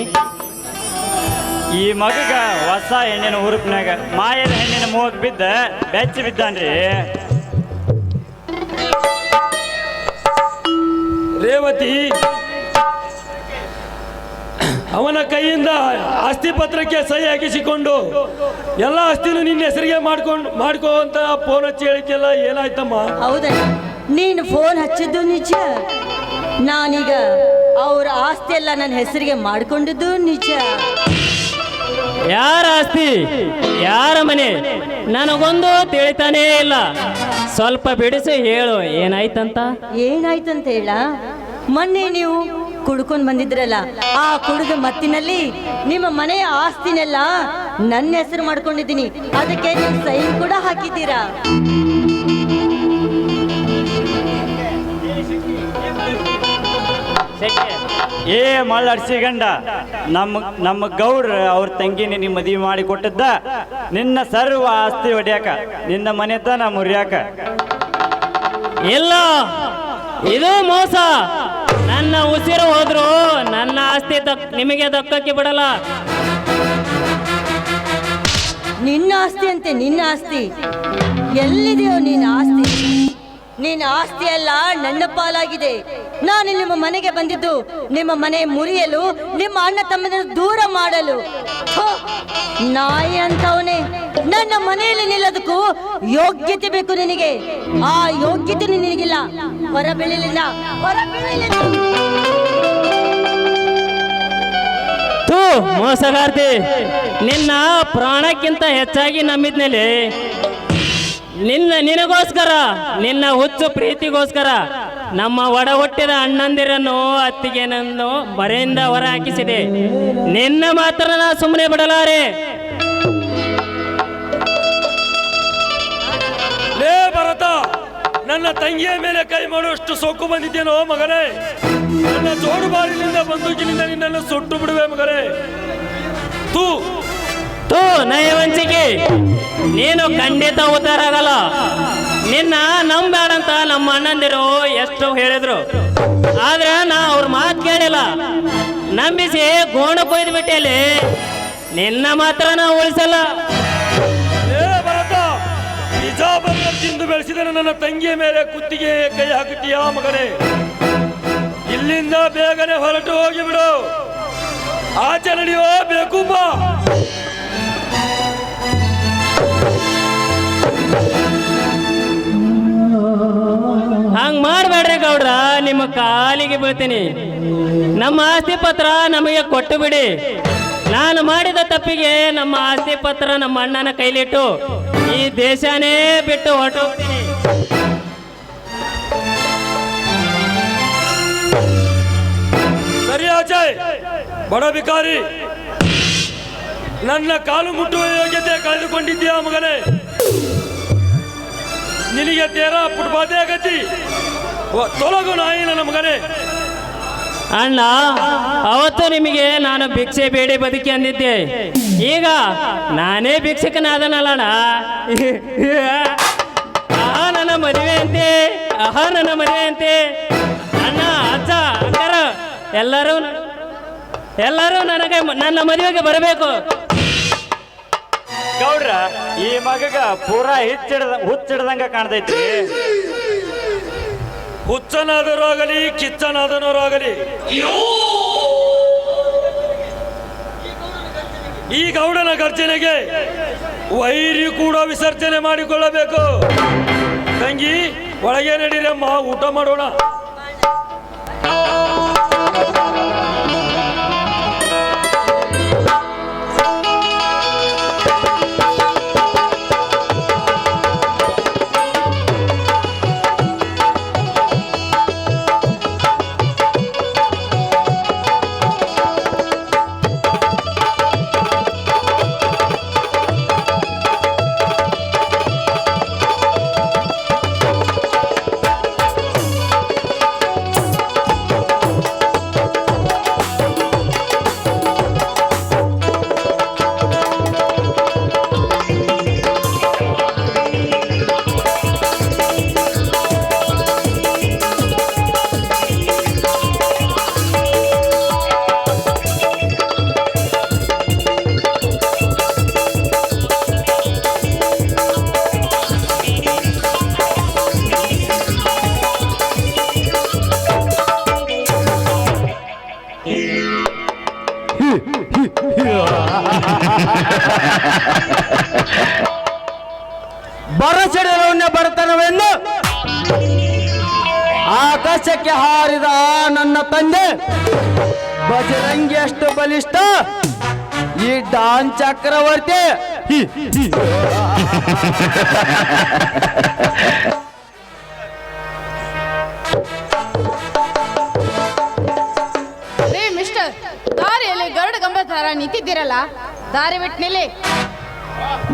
ಈ ಮಗಗ ಹೊಸ ಹೆಣ್ಣಿನ ಹುರುಪಿನಾಗ ಮಾಯದ ಹೆಣ್ಣಿನ ಮೂಗಕ್ಕೆ ಬಿದ್ದ ಬೆಚ್ಚಿ ಬಿದ್ದಾನ್ರಿ. ರೇವತಿ, ಅವನ ಕೈಯಿಂದ ಆಸ್ತಿ ಪತ್ರಕ್ಕೆ ಸಹಿ ಹಾಕಿಸಿಕೊಂಡು ಎಲ್ಲ ಆಸ್ತಿನೂ ನಿನ್ನ ಹೆಸರಿಗೆ ಮಾಡ್ಕೋ ಅಂತ ಫೋನ್ ಹಚ್ಚಿ ಹೇಳಿಕೆಲ್ಲ ಏನಾಯ್ತಮ್ಮ? ಹೌದಣ್ಣ, ನೀನು ಫೋನ್ ಹಚ್ಚಿದ್ದು ನಿಜ. ನಾನೀಗ ಅವ್ರ ಆಸ್ತಿ ಎಲ್ಲ ನನ್ನ ಹೆಸರಿಗೆ ಮಾಡ್ಕೊಂಡಿದ್ದು ನಿಜ. ಯಾರ ಆಸ್ತಿ, ಯಾರ ಮನೆ, ನನಗೊಂದು ತಿಳಿತಾನೇ ಇಲ್ಲ. ಸ್ವಲ್ಪ ಬಿಡಿಸಿ ಹೇಳು, ಏನಾಯ್ತಂತ? ಏನಾಯ್ತಂತ ಹೇಳ? ಮೊನ್ನೆ ನೀವು ಕುಡ್ಕೊಂಡು ಬಂದಿದ್ರಲ್ಲ, ಆ ಕುಡಿದ ಮತ್ತಿನಲ್ಲಿ ನಿಮ್ಮ ಮನೆಯ ಆಸ್ತಿನೆಲ್ಲ ನನ್ನ ಹೆಸರು ಮಾಡ್ಕೊಂಡಿದ್ದೀನಿ. ಅದಕ್ಕೆ ನೀವು ಸೈನ್ ಕೂಡ ಹಾಕಿದ್ದೀರಾ. ಏ ಮಳ್ಳಡ್ಸಿ ಗಂಡ, ನಮ್ಮ ಗೌಡ್ರ ಅವ್ರ ತಂಗಿನ ನಿಮ್ಮ ಮದುವೆ ಮಾಡಿ ಕೊಟ್ಟಿದ್ದ ನಿನ್ನ ಸರ್ವ ಆಸ್ತಿ ಹೊಡ್ಯಾಕ, ನಿನ್ನ ಮನೆತನ ಮುರಿಯಾಕ. ಇಲ್ಲ, ಇದು ಮೋಸ. ನನ್ನ ಉಸಿರು ಹೋದ್ರು ನನ್ನ ಆಸ್ತಿ ನಿಮಗೆ ದಕ್ಕಕ್ಕೆ ಬಿಡಲ್ಲ. ನಿನ್ನ ಆಸ್ತಿ ಅಂತೆ, ನಿನ್ನ ಆಸ್ತಿ ಎಲ್ಲಿದೆಯೋ? ನಿನ್ನ ಆಸ್ತಿ, ನಿನ್ನ ಆಸ್ತಿ ಎಲ್ಲ ನನ್ನ ಪಾಲಾಗಿದೆ. ನಾನು ನಿಮ್ಮ ಮನೆಗೆ ಬಂದಿದ್ದು ನಿಮ್ಮ ಮನೆ ಮುರಿಯಲು, ನಿಮ್ಮ ಅಣ್ಣ ತಮ್ಮನನ್ನು ದೂರ ಮಾಡಲು. ಥು, ನಾಯಿ ಅಂತವನೇ. ನನ್ನ ಮನೆಯಲ್ಲಿ ನಿಲ್ಲೋದಕ್ಕೂ ಯೋಗ್ಯತೆ ಬೇಕು ನಿನಗೆ. ಆ ಯೋಗ್ಯತೆ ನಿನಗಿಲ್ಲ. ಹೊರಬೀಳಲಿಲ್ಲ, ಹೊರಬೀಳಲಿಲ್ಲ. ತೂ ಮೋಸಗಾರ್ತಿ, ನಿನ್ನ ಪ್ರಾಣಕ್ಕಿಂತ ಹೆಚ್ಚಾಗಿ ನಂಬಿದ್ಮೇಲೆ ನಿನಗೋಸ್ಕರ, ನಿನ್ನ ಹುಚ್ಚು ಪ್ರೀತಿಗೋಸ್ಕರ ನಮ್ಮ ಒಡ ಹುಟ್ಟಿದ ಅಣ್ಣಂದಿರನ್ನು ಅತ್ತಿಗೆನನ್ನು ಮರೆಯಿಂದ ಹೊರ ಹಾಕಿಸಿದೆ. ನಿನ್ನ ಮಾತ್ರ ನಾ ಸುಮ್ಮನೆ ಬಿಡಲಾರೆ. ಲೇ ಭರತ, ನನ್ನ ತಂಗಿಯ ಮೇಲೆ ಕೈ ಮಾಡುವಷ್ಟು ಸೊಕ್ಕು ಬಂದಿದ್ದೇನೋ ಮಗನೇ. ನನ್ನ ಜೋಡು ಬಾರಿನಿಂದ ಬಂದೂಕಿನಿಂದ ನಿನ್ನನ್ನು ಸುಟ್ಟು ಬಿಡುವೆ ಮಗನೇ. ತೂ ತೂ ನಯವಂಚಿಕೆ, ನೀನು ಖಂಡಿತ ಉದ್ಧಾರ ಆಗಲ್ಲ. ನಿನ್ನ ನಂಬೇಡಂತ ನಮ್ಮ ಅಣ್ಣಂದಿರು ಎಷ್ಟು ಹೇಳಿದ್ರು, ಆದ್ರೆ ನಾ ಅವ್ರ ಮಾತು ಕೇಳಿಲ್ಲ. ನಂಬಿಸಿ ಗೋಣ ಕೊಯ್ದು ಬಿಟ್ಟೆಲ್ಲಿ. ನಿನ್ನ ಮಾತ್ರ ನಾ ಉಳಿಸಲ್ಲ. ಲೇ ಭರತ, ಬಿಜಾಬರ್ನ ತಿಂದು ಬೆಳೆಸಿದ ನನ್ನ ತಂಗಿಯ ಮೇಲೆ ಕುತ್ತಿಗೆ ಕೈ ಹಾಕುತ್ತೀಯಾ ಮಗನೇ? ಇಲ್ಲಿಂದ ಬೇಗನೆ ಹೊರಟು ಹೋಗಿ ಬಿಡು. ಆಚೆ ನಡೆಯೋ ಬೇಕು ಬಾ. ಹಂಗ್ ಮಾಡ್ಬೇಡ್ರಿ ಗೌಡ್ರ, ನಿಮ್ಮ ಕಾಲಿಗೆ ಬೀಳ್ತೀನಿ. ನಮ್ಮ ಆಸ್ತಿ ಪತ್ರ ನಮಗೆ ಕೊಟ್ಟು ಬಿಡಿ. ನಾನು ಮಾಡಿದ ತಪ್ಪಿಗೆ ನಮ್ಮ ಆಸ್ತಿ ಪತ್ರ ನಮ್ಮ ಅಣ್ಣನ ಕೈಲಿಟ್ಟು ಈ ದೇಶನೇ ಬಿಟ್ಟು ಹೊರಟೋಗ್ತೀನಿ. ಸರಿ ಅಜಯ್, ಬಡ ಬಿಕಾರಿ, ನನ್ನ ಕಾಲು ಮುಟ್ಟುವ ಯೋಗ್ಯತೆ ಕಳೆದುಕೊಂಡಿದ್ದೀಯಾ ಮಗನೇ? ನಿನಗೆ ತೇರ ಪುಟ್ಬಾದೆ ಗತಿ. ತೊಲಗು ನಾಯಿ ನನ್ನ ಮಗನೇ. ಅಣ್ಣ, ಅವತ್ತು ನಿಮಗೆ ನಾನು ಭಿಕ್ಷೆ ಬೇಡಿ ಬದುಕಿ ಅಂದಿದ್ದೆ. ಈಗ ನಾನೇ ಭಿಕ್ಷಕನಾದನಲ್ಲಣ್ಣ. ನನ್ನ ಮದುವೆ ಅಂತೆ, ನನ್ನ ಮದುವೆ ಅಂತೆ. ಅಣ್ಣ, ಅಜ್ಜ, ಅಕ್ಕರ ಎಲ್ಲರೂ ನನಗೆ ನನ್ನ ಮದುವೆಗೆ ಬರಬೇಕು. ಗೌಡ್ರ, ಈ ಮಗಗ ಪೂರಾ ಹುಚ್ಚಿಡ್ದಂಗ ಕಾಣ್ತೈತ್ರಿ. ಹುಚ್ಚನಾದರೂ ಆಗಲಿ ಕಿಚ್ಚನಾದನೂ ಆಗಲಿ, ಈ ಗೌಡನ ಗರ್ಜನೆಗೆ ವೈರಿ ಕೂಡ ವಿಸರ್ಜನೆ ಮಾಡಿಕೊಳ್ಳಬೇಕು. ತಂಗಿ, ಒಳಗೆ ನಡೀರಮ್ಮ, ಊಟ ಮಾಡೋಣ. ಬರಚಡಿರವನ್ನ ಬಡತನವೆಂದು ಆಕಾಶಕ್ಕೆ ಹಾರಿದ ನನ್ನ ತಂದೆ ಬಜರಂಗಿ ಅಷ್ಟು ಬಲಿಷ್ಠ ಈ ಡಾನ್ ಚಕ್ರವರ್ತಿ. ರೇ ಮಿಸ್ಟರ್, ದಾರಿಯಲ್ಲಿ ಗರುಡ ಗಂಬ ತರ ನಿಂತಿದ್ದೀರಲ್ಲ, ದಾರಿ ಬಿಟ್ಟು ನಿಲ್ಲಿ.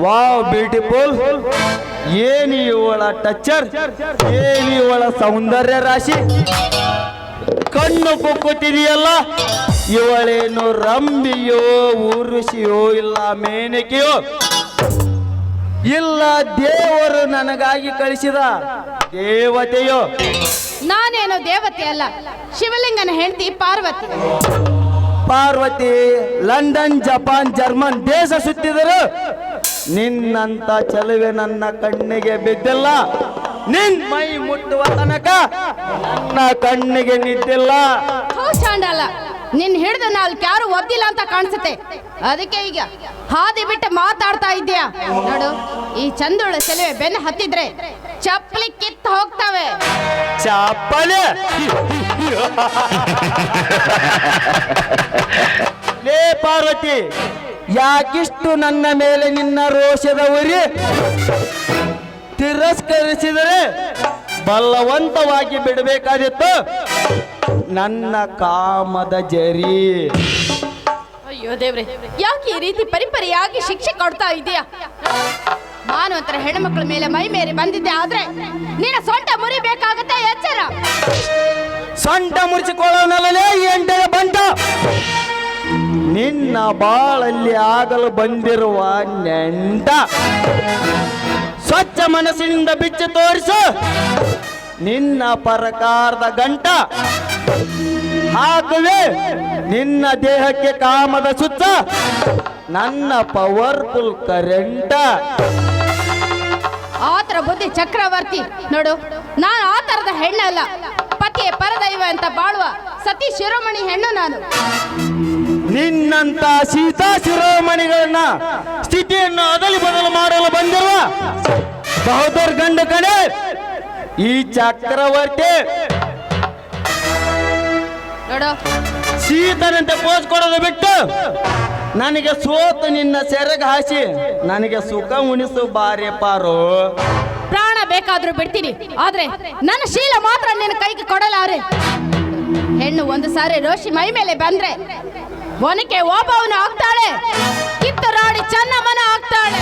Wow, beautiful. ಏನಿ ಇವಳ ಟಚ್ಚರ್, ಏನಿ ಇವಳ ಸೌಂದರ್ಯ ರಾಶಿ. ಕಣ್ಣು ಕುಕ್ಕುತ್ತಿದೆಯಲ್ಲ, ಇವಳೇನು ರಂಬಿಯೋ, ಊರ್ವಶಿಯೋ, ಇಲ್ಲ ಮೇನಕೆಯೋ, ಇಲ್ಲ ದೇವರು ನನಗಾಗಿ ಕಳಿಸಿದ ದೇವತೆಯೋ? ನಾನೇನೋ ದೇವತೆ ಅಲ್ಲ, ಶಿವಲಿಂಗನ ಹೆಂಡತಿ Parvati. Parvati London, Japan, German ದೇಶ ಸುತ್ತಿದರು. ನಿನ್ನಂತ ಚೆಲುವೆ ನನ್ನ ಕಣ್ಣಿಗೆ ಬಿದ್ದಿಲ್ಲ. ನಿನ್ ಮೈ ಮುಟ್ಟುವ ತನಕ ನನ್ನ ಕಣ್ಣಿಗೆ ನಿದ್ದಿಲ್ಲ. ಹೋ ಚಾಂಡಾಲ, ನಿನ್ ಹಿಡಿದು ನಾಲ್ಕು ಯಾರು ಒದ್ದಿಲ್ಲ ಅಂತ ಕಾಣಿಸುತ್ತೆ. ಅದಕ್ಕೆ ಈಗ ಹಾದಿ ಬಿಟ್ಟು ಮಾತಾಡ್ತಾ ಇದ್ದೀಯಾ ನೋಡು. ಈ ಚಂದುಳ ಸೆಲುವೆ ಬೆನ್ನ ಹತ್ತಿದ್ರೆ ಚಪ್ಪಲಿ ಕಿತ್ತು ಹೋಗ್ತವೆ. ಚಪ್ಪಲೆ ಲೇ ಪಾರ್ವತಿ, ಯಾಕಿಷ್ಟು ನನ್ನ ಮೇಲೆ ನಿನ್ನ ರೋಷದ ಉರಿ? ತಿರಸ್ಕರಿಸಿದರೆ ಬಲವಂತವಾಗಿ ಬಿಡಬೇಕಾದಿತ್ತು ನನ್ನ ಕಾಮದ ಜರಿ. ಅಯ್ಯೋ ದೇವ್ರೆ, ಯಾಕೆ ಈ ರೀತಿ ಪರಿಪರಿಯಾಗಿ ಶಿಕ್ಷೆ ಕೊಡ್ತಾ ಇದೀಯಾ? ಮಾನವಂತರ ಹೆಣ್ಮಕ್ಳ ಮೇಲೆ ಮೈ ಮೇರಿ ಬಂದಿದ್ದೆ ಆದ್ರೆ ನಿನ್ನ ಸೊಂಟ ಮುರಿಬೇಕಾಗತ್ತೆ, ಎಚ್ಚರ. ಸೊಂಟ ಮುರಿಸಿಕೊಳ್ಳೋನಲ್ಲೇ ಎಂಟೆಯ ಬಂಟ. ನಿನ್ನ ಬಾಳಲ್ಲಿ ಆಗಲು ಬಂದಿರುವ ನೆಂಟ ಸ್ವಚ್ಛ ಮನಸ್ಸಿನಿಂದ ಬಿಚ್ಚಿ ತೋರಿಸು ನಿನ್ನ ಪರಕಾರದ ಗಂಟ. ಹಾಕುವೆ ನಿನ್ನ ದೇಹಕ್ಕೆ ಕಾಮದ ಸುತ್ತ ನನ್ನ ಪವರ್ಫುಲ್ ಕರೆಂಟ. ಆತರ ಬುದ್ಧಿ ಚಕ್ರವರ್ತಿ ನೋಡು. ನಾನು ಆ ತರದ ಹೆಣ್ಣಲ್ಲ, ಪತಿಯೇ ಪರದೈವ ಅಂತ ಬಾಳುವ ಸತಿ ಶಿರೋಮಣಿ ಹೆಣ್ಣು ನಾನು. ನಿನ್ನಂತ ಸೀತಾ ಶಿರೋಮಣಿಗಳನ್ನ ಸ್ಥಿತಿಯನ್ನು ಅದಲು ಬದಲು ಮಾಡಲು ಬಂದಿರುವ ಬಹದ್ದೂರ್ ಗಂಡು ಕಡೆ ಈ ಚಕ್ರವರ್ತಿ. ನೋಡು, ಸೀತನಂತೆ ಪೋಸ್ ಕೊಡೋದು ಬಿಟ್ಟು ನನಗೆ ಸೋತು ನಿನ್ನ ಸೆರಗ ಹಾಸಿ ನನಗೆ ಸುಖ ಉಣಿಸು ಬಾರಿ ಪಾರು. ಪ್ರಾಣ ಬೇಕಾದ್ರೂ ಬಿಡ್ತೀನಿ, ಆದ್ರೆ ನನ್ನ ಶೀಲ ಮಾತ್ರ ನಿನ್ನ ಕೈಗೆ ಕೊಡಲಾರೆ. ಹೆಣ್ಣು ಒಂದು ಸಾರಿ ರೋಷಿ ಮೈ ಮೇಲೆ ಬಂದ್ರೆ ಒನಕೆ ಓಬವ್ವನ ಆಗ್ತಾಳೆ, ಕಿತ್ತರಾಡಿ ಚೆನ್ನಮ್ಮನ ಆಗ್ತಾಳೆ.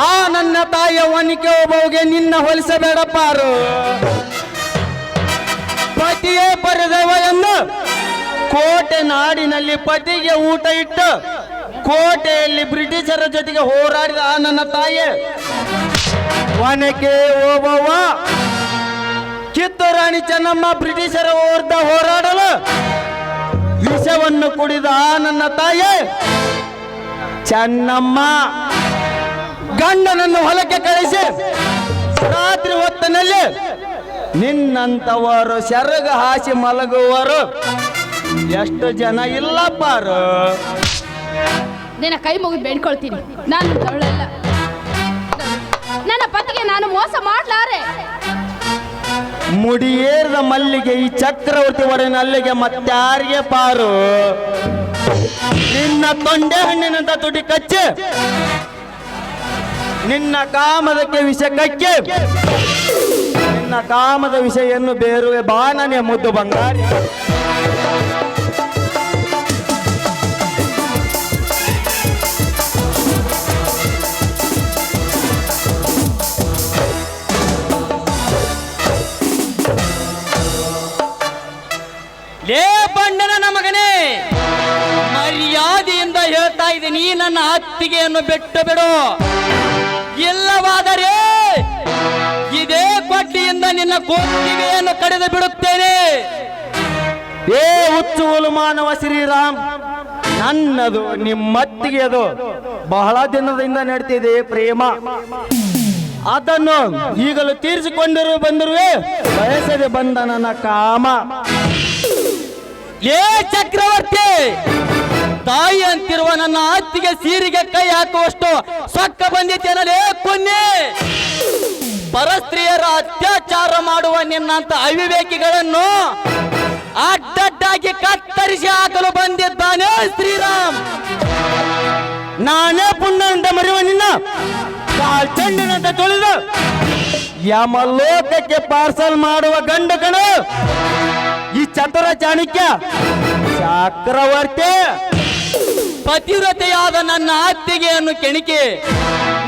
ಆ ನನ್ನ ತಾಯಿಯ ಒನಿಕೆ ಒಬ್ಬವಿಗೆ ನಿನ್ನ ಹೋಲಿಸಬೇಡ ಪಾರು. ಪತಿಯೇ ಪರದೈವ ಎಂದು ಕೋಟೆ ನಾಡಿನಲ್ಲಿ ಪತಿಗೆ ಊಟ ಇಟ್ಟು ಕೋಟೆಯಲ್ಲಿ ಬ್ರಿಟಿಷರ ಜೊತೆಗೆ ಹೋರಾಡಿದ ಆ ನನ್ನ ತಾಯಿ ಒನಕೆ ಓಬವ್ವ, ಕಿತ್ತೂರಾಣಿ ಚೆನ್ನಮ್ಮ ಬ್ರಿಟಿಷರ ವಿರುದ್ಧ ಹೋರಾಡಲು ವಿಷವನ್ನು ಕುಡಿದ ಆ ನನ್ನ ತಾಯಿ ಚೆನ್ನಮ್ಮ ಗಂಡನನ್ನು ಹೊಲಕ್ಕೆ ಕಳಿಸಿ ರಾತ್ರಿ ಹೊತ್ತಿನಲ್ಲಿ ನಿನ್ನಂತವರು ಸೆರಗ ಹಾಸಿ ಮಲಗುವರು ಎಷ್ಟು ಜನ ಇಲ್ಲ ಪಾರು. ನಿನ್ನ ಕೈ ಮುಗಿದು ಬೇಡ್ಕೊಳ್ತೀನಿ, ನಾನು ತಗೊಳ್ಳಲ್ಲ. ನನ್ನ ಪತಿಗೆ ನಾನು ಮೋಸ ಮಾಡ್ಲಾರೆ. ಮುಡಿಯೇರಿದ ಮಲ್ಲಿಗೆ ಈ ಚಕ್ರವರ್ತಿ ಒಡೆನ ಅಲ್ಲಿಗೆ ಮತ್ತಾರಿಗೆ ಪಾರು. ನಿನ್ನ ತೊಂಡೆ ಹಣ್ಣಿನಂತ ತುಟಿ ಕಚ್ಚಿ ನಿನ್ನ ಕಾಮದಕ್ಕೆ ವಿಷ ಕಕ್ಕಿ ನಿನ್ನ ಕಾಮದ ವಿಷಯನ್ನು ಬೇರುವೆ ಬಾನನೆ ಮುದ್ದು ಬಂಗಾರಿ. ಲೇ ಬಂಡನ ಮಗನೇ, ಮರ್ಯಾದೆಯಿಂದ ಹೇಳ್ತಾ ಇದ್ದೀನಿ, ನನ್ನ ಅತ್ತಿಗೆಯನ್ನು ಬಿಟ್ಟು ಬಿಡು. ಇಲ್ಲವಾದರೆ ಇದೇ ಕೊಡ್ಲಿಯಿಂದ ನಿನ್ನ ಕೋಟಿಗೆಯನ್ನು ಕಡಿದು ಬಿಡುತ್ತೇನೆ. ಏ ಹುಚ್ಚು ಮಾನವ ಶ್ರೀರಾಮ್, ನನ್ನದು ನಿಮ್ಮತ್ತಿಗೆ ಅದು ಬಹಳ ದಿನದಿಂದ ನಡೀತಿದೆ ಪ್ರೇಮ. ಅದನ್ನು ಈಗಲೂ ಬಂದಿರುವೆ ಬಯಸದೆ ಬಂದ ನನ್ನ ಕಾಮ. ಏ ಚಕ್ರವರ್ತಿ, ತಾಯಿ ಅಂತಿರುವ ನನ್ನ ಅತ್ತಿಗೆ ಸೀರೆಗೆ ಕೈ ಹಾಕುವಷ್ಟು ಸೊಕ್ಕ ಬಂದಿದ್ದೇನಲೇ ಕೊನ್ನೆ. ಪರಸ್ತ್ರೀಯರ ಅತ್ಯಾಚಾರ ಮಾಡುವ ನಿನ್ನಂತ ಅವಿವೇಕಿಗಳನ್ನು ಅಡ್ಡಡ್ಡಾಗಿ ಕತ್ತರಿಸಿ ಹಾಕಲು ಬಂದಿದ್ದಾನೆ ಶ್ರೀರಾಮ್. ನಾನೇ ಪುಣ್ಯಂತ ಮರೆಯುವ ನಿನ್ನ ಕಾಲ್ಚಂಡಿನಂತ ತೊಳೆದು ಯಮಲೋಕಕ್ಕೆ ಪಾರ್ಸಲ್ ಮಾಡುವ ಗಂಡು ಕಣು ಈ ಚತುರ ಚಾಣಕ್ಯ ಚಕ್ರವರ್ತಿ. ಪತಿವ್ರತೆಯಾದ ನನ್ನ ಅತ್ತಿಗೆಯನ್ನು ಕೆಣಿಕೆ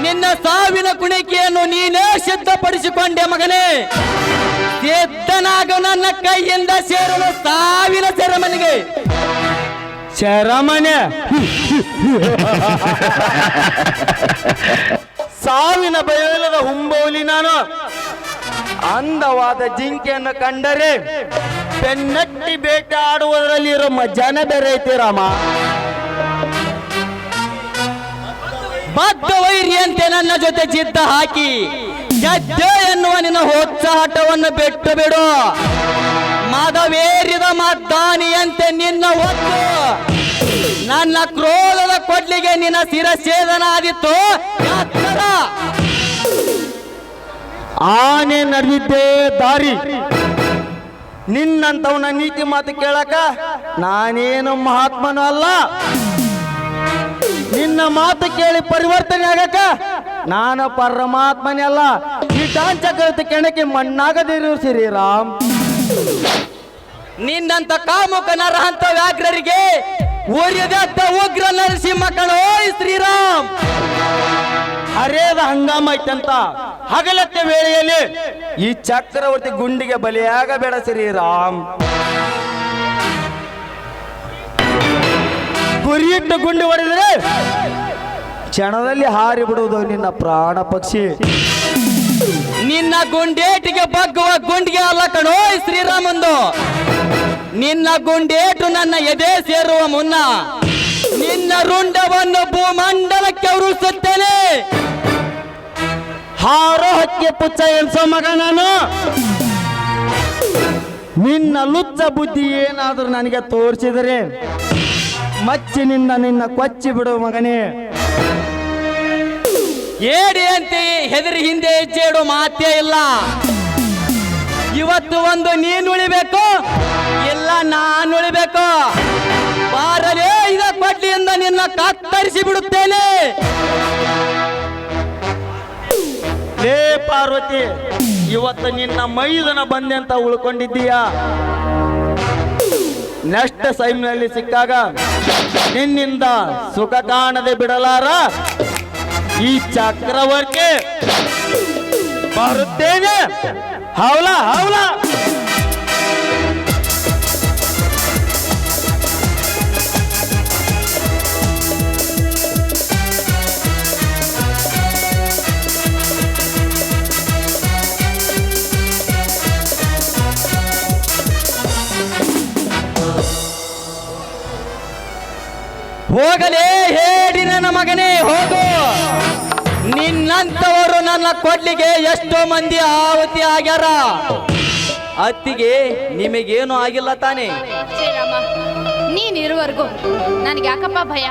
ನಿನ್ನ ಸಾವಿನ ಕುಣಿಕೆಯನ್ನು ನೀನೇ ಸಿದ್ಧಪಡಿಸಿಕೊಂಡೆ ಮಗನೇ. ಸಿದ್ಧನಾಗ ನನ್ನ ಕೈಯಿಂದ ಸೇರಲು ಸಾವಿನ ಸೆರೆಮನೆಗೆ. ಸೆರೆಮನೆ ಸಾವಿನ ಬಯಲದ ಹುಂಬೋಲಿ ನಾನು. ಅಂದವಾದ ಜಿಂಕೆಯನ್ನು ಕಂಡರೆ ಬೆನ್ನಟ್ಟಿ ಬೇಟೆ ಆಡುವುದರಲ್ಲಿ ಇರೋ ಮಜಾನ ಬೇರೆ ಐತಿ ರಾಮ. ಬದ್ಧ ವೈರಿಯಂತೆ ನನ್ನ ಜೊತೆ ಜಿದ್ದ ಹಾಕಿ ಗೆದ್ದೆ ಎನ್ನುವ ನಿನ್ನ ಹೋಚಾಟವನ್ನು ಬಿಟ್ಟು ಬಿಡು. ಮದವೇರಿದ ಮದ್ದಾನಿಯಂತೆ ನಿನ್ನ ಹೊತ್ತು ನನ್ನ ಕ್ರೋಧದ ಕೊಡ್ಲಿಗೆ ನಿನ್ನ ಶಿರಛೇದನ ಆದಿತ್ತು. ಎತ್ತರ. ಆನೆ ನಡೆದಿದ್ದೇ ದಾರಿ. ನಿನ್ನಂತವನ ನೀತಿ ಮಾತು ಕೇಳಕ ನಾನೇನು ಮಹಾತ್ಮನೂ ಅಲ್ಲ. ನಿನ್ನ ಮಾತು ಕೇಳಿ ಪರಿವರ್ತನೆ ಆಗಕ ನಾನು ಪರಮಾತ್ಮನೇ ಅಲ್ಲ. ಈ ಡಾಂಚಕೃತಿ ಕೆಣಕಿ ಮಣ್ಣಾಗದಿರು ಶ್ರೀರಾಮ್. ನಿನ್ನಂತ ಕಾಮುಕ ನರಹಂತ ವ್ಯಾಘ್ರರಿಗೆ ಉರಿಯದತ್ತ ಉಗ್ರ ನರಸಿಂಹ ಕಣೋ ಶ್ರೀರಾಮ್. ಹರೇದ ಹಂಗಾಮ ಐತಂತ ಹಗಲತ್ತೆ ವೇಳೆಯಲ್ಲಿ ಈ ಚಕ್ರವರ್ತಿ ಗುಂಡಿಗೆ ಬಲಿಯಾಗಬೇಡ ಶ್ರೀರಾಮ್. ಗುರಿಯಿಟ್ಟು ಗುಂಡು ಹೊಡೆದರೆ ಕ್ಷಣದಲ್ಲಿ ಹಾರಿ ಬಿಡುವುದು ನಿನ್ನ ಪ್ರಾಣ ಪಕ್ಷಿ. ನಿನ್ನ ಗುಂಡೇಟಿಗೆ ಬಗ್ಗುವ ಗುಂಡಿಗೆ ಅಲ್ಲ ಕಣೋ ಶ್ರೀರಾಮಂದು. ನಿನ್ನ ಗುಂಡೇಟು ನನ್ನ ಎದೆ ಸೇರುವ ಮುನ್ನ ನಿನ್ನ ರುಂಡವನ್ನು ಭೂಮಂಡಲಕ್ಕೆ ಉರುಳಿಸುತ್ತೇನೆ. ಹಾರೋ ಹಕ್ಕಿ ಪುಚ್ಚ ಎನ್ಸೋ ಮಗ ನಾನು. ನಿನ್ನ ಲುಚ್ಚ ಬುದ್ಧಿ ಏನಾದರೂ ನನಗೆ ತೋರಿಸಿದರೆ ಮಚ್ಚಿನಿಂದ ನಿನ್ನ ಕೊಚ್ಚಿ ಬಿಡು ಮಗನೇ. ಏಡಿ ಅಂತೆ ಹೆದರಿ ಹಿಂದೆ ಹೆಜ್ಜೆ ಇಡೋ ಮಾತೇ ಇಲ್ಲ. ಇವತ್ತು ಒಂದು ನೀನು ಉಳಿಬೇಕು, ಇಲ್ಲ ನಾನು ಉಳಿಬೇಕು. ಬಾರಲೇ ಇದ ಕೊಡ್ಲಿಯಿಂದ ನಿನ್ನ ಕತ್ತರಿಸಿ ಬಿಡುತ್ತೇನೆ. ಲೇ ಪಾರ್ವತಿ, ಇವತ್ತು ನಿನ್ನ ಮೈದನ ಬಂದೆ ಅಂತ ಉಳ್ಕೊಂಡಿದ್ದೀಯಾ. ನೆಕ್ಸ್ಟ್ ಟೈಮ್ನಲ್ಲಿ ಸಿಕ್ಕಾಗ ನಿನ್ನಿಂದ ಸುಖ ಕಾಣದೆ ಬಿಡಲಾರ ಈ ಚಕ್ರವರ್ತಿ ಬರುತ್ತೇನೆ. ಹೌಲ ಹೌಲ. ಹೋಗಲೇ ಹೇಳಿ ನನ್ನ ಮಗನೇ ಹೋಗು. ನಿನ್ನಂತವರು ನನ್ನ ಕೊಡ್ಲಿಗೆ ಎಷ್ಟೋ ಮಂದಿ ಆವತಿ ಆಗ್ಯಾರ. ಅತ್ತಿಗೆ ನಿಮಗೇನು ಆಗಿಲ್ಲ ತಾನೆ? ಶ್ರೀರಾಮ, ನೀನಿರುವವರೆಗೂ ನನಗೆ ಯಾಕಪ್ಪ ಭಯ?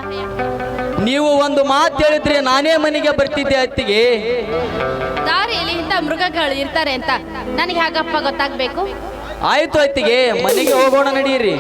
ನೀವು ಒಂದು ಮಾತು ಹೇಳಿದ್ರೆ ನಾನೇ ಮನೆಗೆ ಬರ್ತಿದ್ದೆ ಅತ್ತಿಗೆ. ದಾರಿಯಲ್ಲಿ ಇಂಥ ಮೃಗಗಳು ಇರ್ತಾರೆ ಅಂತ ನನಗೆ ಹೇಗಪ್ಪ ಗೊತ್ತಾಗ್ಬೇಕು? ಆಯ್ತು ಅತ್ತಿಗೆ, ಮನೆಗೆ ಹೋಗೋಣ ನಡೀರಿ.